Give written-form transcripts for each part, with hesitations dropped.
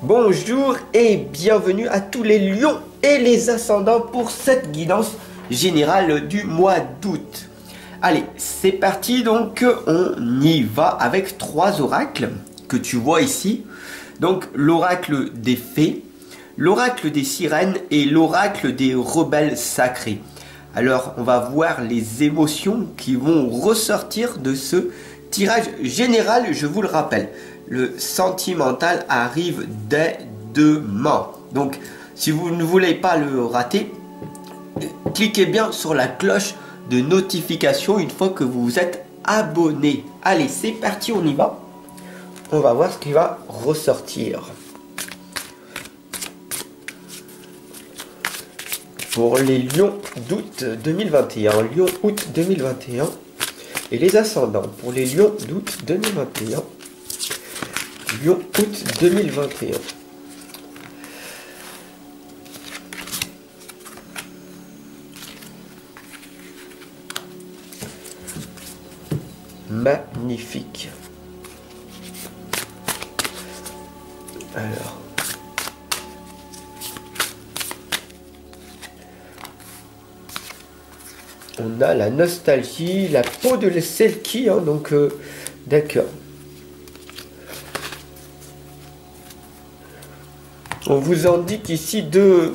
Bonjour et bienvenue à tous les lions et les ascendants pour cette guidance générale du mois d'août. Allez, c'est parti, donc on y va avec trois oracles que tu vois ici. Donc l'oracle des fées, l'oracle des sirènes et l'oracle des rebelles sacrés. Alors on va voir les émotions qui vont ressortir de ce tirage général, je vous le rappelle. Le sentimental arrive dès demain. Donc, si vous ne voulez pas le rater, cliquez bien sur la cloche de notification une fois que vous vous êtes abonné. Allez, c'est parti, on y va. On va voir ce qui va ressortir. Pour les lions d'août 2021. Lion août 2021. Et les ascendants pour les lions d'août 2021. Lion août 2021. Magnifique. Alors. On a la nostalgie, la peau de Selkie, hein, donc d'accord. On vous indique ici de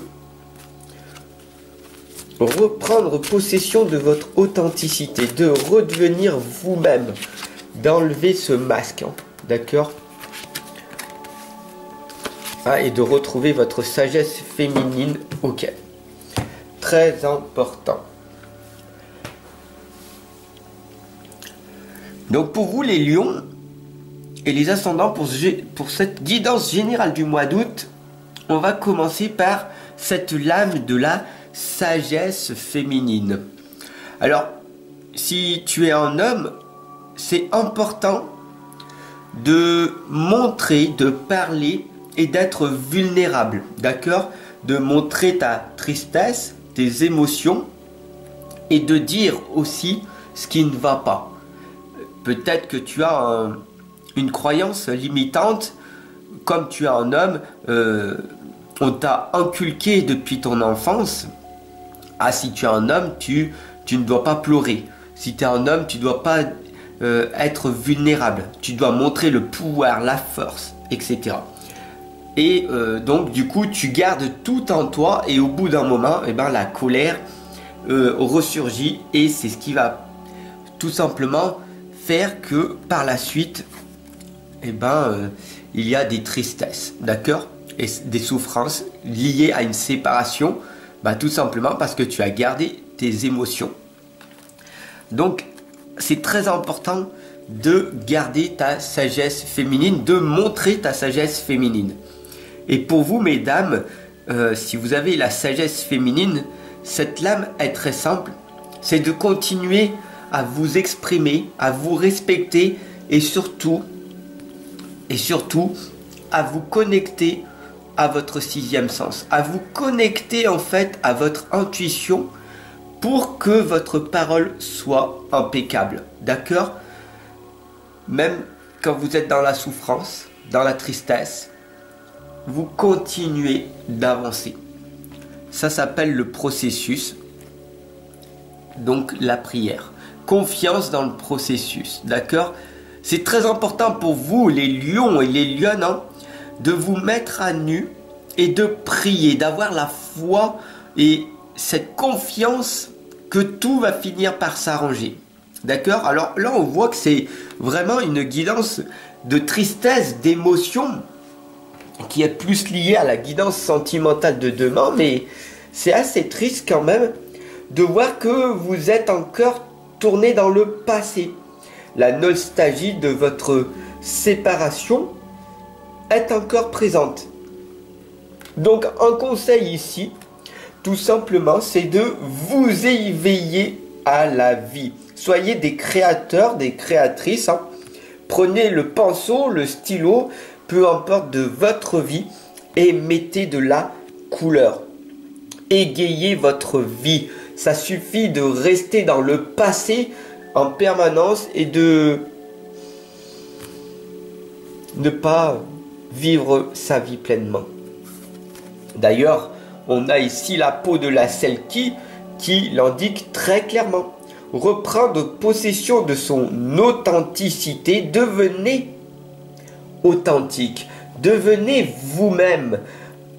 reprendre possession de votre authenticité, de redevenir vous-même, d'enlever ce masque, hein, d'accord. Ah, et de retrouver votre sagesse féminine, ok. Très important. Donc pour vous les lions et les ascendants pour cette guidance générale du mois d'août, on va commencer par cette lame de la sagesse féminine. Alors, si tu es un homme, c'est important de montrer, de parler et d'être vulnérable, d'accord? De montrer ta tristesse, tes émotions et de dire aussi ce qui ne va pas. Peut-être que tu as une croyance limitante, comme tu es un homme, on t'a inculqué depuis ton enfance. Ah, si tu es un homme, tu ne dois pas pleurer. Si tu es un homme, tu ne dois pas être vulnérable. Tu dois montrer le pouvoir, la force, etc. Et donc, du coup, tu gardes tout en toi et au bout d'un moment, eh ben, la colère ressurgit et c'est ce qui va tout simplement faire que par la suite, eh ben, il y a des tristesses, d'accord, et des souffrances liées à une séparation, bah, tout simplement parce que tu as gardé tes émotions. Donc, c'est très important de garder ta sagesse féminine, de montrer ta sagesse féminine. Et pour vous, mesdames, si vous avez la sagesse féminine, cette lame est très simple, c'est de continuer à vous exprimer, à vous respecter et surtout à vous connecter à votre sixième sens, à vous connecter en fait à votre intuition pour que votre parole soit impeccable, d'accord? Même quand vous êtes dans la souffrance, dans la tristesse, vous continuez d'avancer. Ça s'appelle le processus, donc la prière. Confiance dans le processus, d'accord? C'est très important pour vous, les lions et les lionnes, hein, de vous mettre à nu et de prier, d'avoir la foi et cette confiance que tout va finir par s'arranger, d'accord? Alors là, on voit que c'est vraiment une guidance de tristesse, d'émotion, qui est plus liée à la guidance sentimentale de demain, mais c'est assez triste quand même de voir que vous êtes encore tourné dans le passé. La nostalgie de votre séparation est encore présente. Donc un conseil ici, tout simplement, c'est de vous éveiller à la vie. Soyez des créateurs, des créatrices, hein. Prenez le pinceau, le stylo, peu importe de votre vie, et mettez de la couleur. Égayez votre vie. Ça suffit de rester dans le passé en permanence et de ne pas vivre sa vie pleinement. D'ailleurs, on a ici la peau de la Selkie qui l'indique très clairement. Reprendre possession de son authenticité, devenez authentique, devenez vous-même.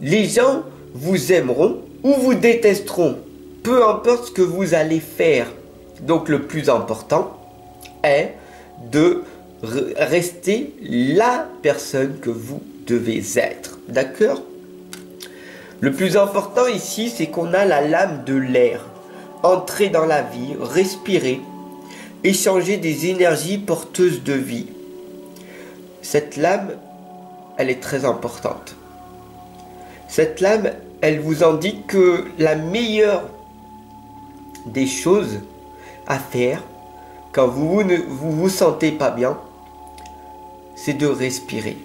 Les gens vous aimeront ou vous détesteront, peu importe ce que vous allez faire. Donc le plus important est de rester la personne que vous devez être. D'accord? Le plus important ici, c'est qu'on a la lame de l'air. Entrer dans la vie, respirer, échanger des énergies porteuses de vie. Cette lame, elle est très importante. Cette lame, elle vous indique que la meilleure des choses à faire quand vous ne vous sentez pas bien, c'est de respirer,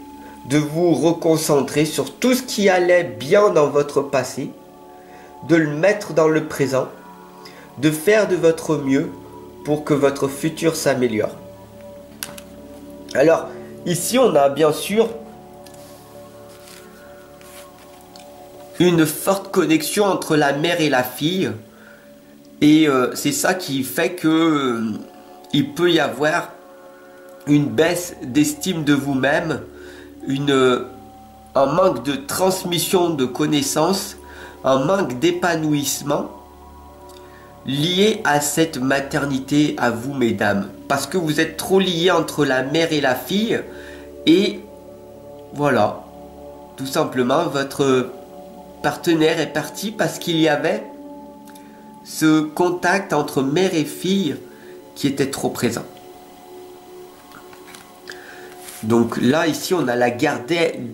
de vous reconcentrer sur tout ce qui allait bien dans votre passé, de le mettre dans le présent, de faire de votre mieux pour que votre futur s'améliore. Alors, ici, on a bien sûr une forte connexion entre la mère et la fille. Et c'est ça qui fait que il peut y avoir une baisse d'estime de vous-même, un manque de transmission de connaissances, un manque d'épanouissement lié à cette maternité à vous, mesdames. Parce que vous êtes trop liés entre la mère et la fille. Et voilà, tout simplement, votre partenaire est parti parce qu'il y avait ce contact entre mère et fille qui était trop présent. Donc là, ici, on a la gardienne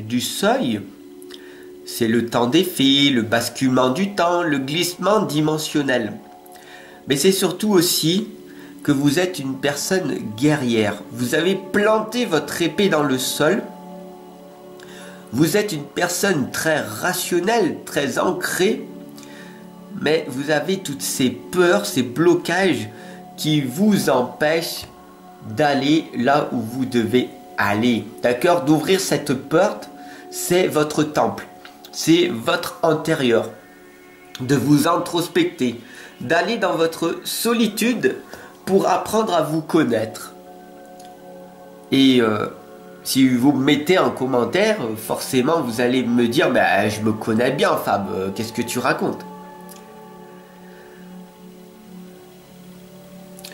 du seuil. C'est le temps des fées, le basculement du temps, le glissement dimensionnel. Mais c'est surtout aussi que vous êtes une personne guerrière. Vous avez planté votre épée dans le sol. Vous êtes une personne très rationnelle, très ancrée. Mais vous avez toutes ces peurs, ces blocages qui vous empêchent d'aller là où vous devez aller. D'accord? D'ouvrir cette porte, c'est votre temple. C'est votre intérieur. De vous introspecter. D'aller dans votre solitude pour apprendre à vous connaître. Et si vous me mettez en commentaire, forcément vous allez me dire « je me connais bien, Fab, qu'est-ce que tu racontes ?»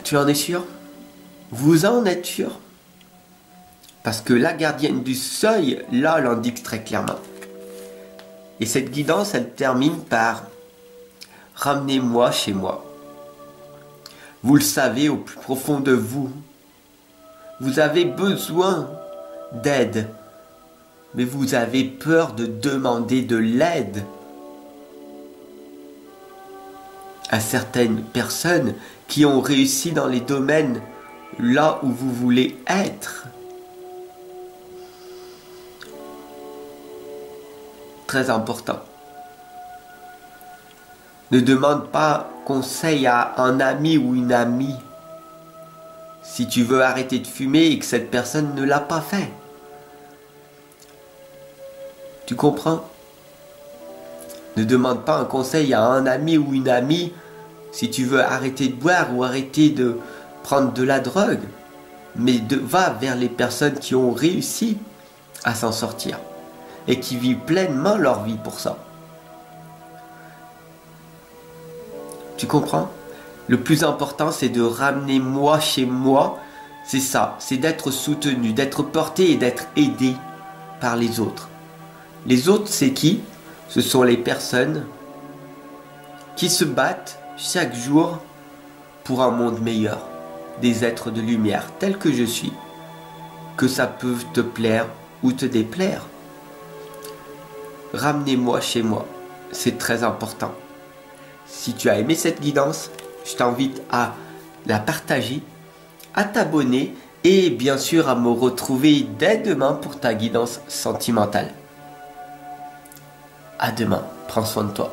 Tu en es sûr? Vous en êtes sûr? Parce que la gardienne du seuil, là, l'indique très clairement. Et cette guidance, elle termine par « Ramenez-moi chez moi ». Vous le savez au plus profond de vous. Vous avez besoin d'aide. Mais vous avez peur de demander de l'aide à certaines personnes qui ont réussi dans les domaines là où vous voulez être. Très important. Ne demande pas conseil à un ami ou une amie si tu veux arrêter de fumer et que cette personne ne l'a pas fait. Tu comprends? Ne demande pas un conseil à un ami ou une amie si tu veux arrêter de boire ou arrêter de prendre de la drogue. Mais va vers les personnes qui ont réussi à s'en sortir et qui vivent pleinement leur vie pour ça. Tu comprends? Le plus important, c'est de ramener moi chez moi. C'est ça, c'est d'être soutenu, d'être porté et d'être aidé par les autres. Les autres, c'est qui? Ce sont les personnes qui se battent chaque jour pour un monde meilleur. Des êtres de lumière tels que je suis. Que ça peut te plaire ou te déplaire. Ramenez-moi chez moi. C'est très important. Si tu as aimé cette guidance, je t'invite à la partager, à t'abonner et bien sûr à me retrouver dès demain pour ta guidance sentimentale. À demain, prends soin de toi.